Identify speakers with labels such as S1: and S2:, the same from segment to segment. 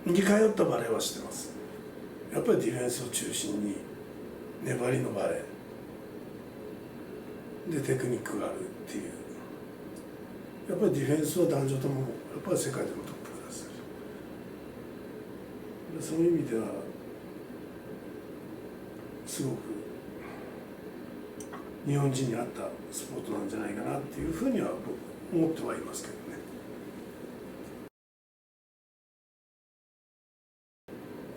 S1: 似通ったバレーはしてます。やっぱりディフェンスを中心に粘りのバレーでテクニックがあるっていう、やっぱりディフェンスは男女ともやっぱり世界でもトップクラスで、そういう意味ではすごく日本人に合ったスポーツなんじゃないかなっていうふうには思ってはいますけどね。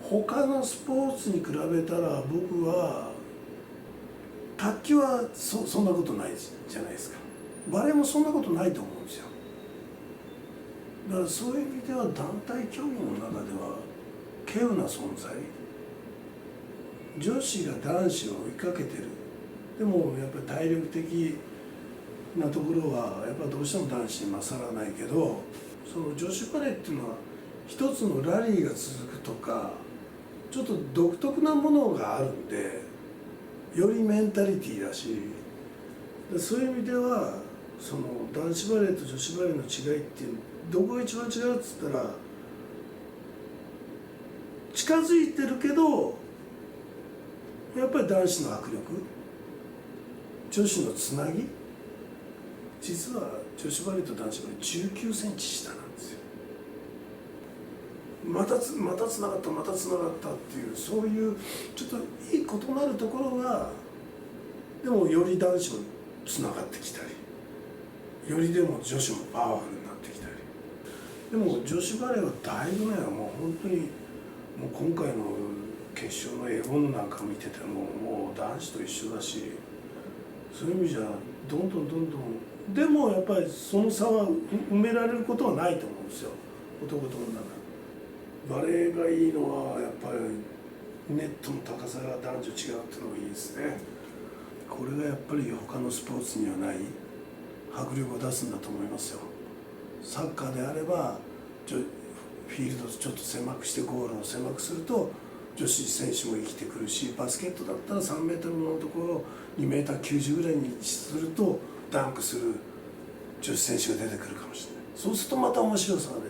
S1: 他のスポーツに比べたら僕は卓球はそんなことないじゃないですか。バレーもそんなことないと思うんですよ。だからそういう意味では団体競技の中では稀有な存在、女子が男子を追いかけてる。でもやっぱり体力的なところはやっぱどうしても男子に勝らないけど、その女子バレーっていうのは一つのラリーが続くとかちょっと独特なものがあるんで、よりメンタリティーだし、そういう意味ではその男子バレーと女子バレーの違いっていう、どこが一番違うっつったら、近づいてるけどやっぱり男子の握力、女子のつなぎ、実は女子バレーと男子バレー19センチ下なんですよ。またつながったまたつながったっていう、そういうちょっといい異なるところが、でもより男子もつながってきたり、よりでも女子もパワフルになってきたり。でも女子バレーはだいぶね、もう本当にもう今回の決勝のエゴンなんか見ててももう男子と一緒だし、そういう意味じゃどんどんでもやっぱりその差は埋められることはないと思うんですよ、男と女が。バレーがいいのはやっぱりネットの高さが男女違うっていうのがいいですね。これがやっぱり他のスポーツにはない迫力を出すんだと思いますよ。サッカーであればフィールドをちょっと狭くしてゴールを狭くすると女子選手も生きてくるし、バスケットだったら3メートルのところを2メーター90ぐらいにするとダンクする女子選手が出てくるかもしれない。そうするとまた面白さがね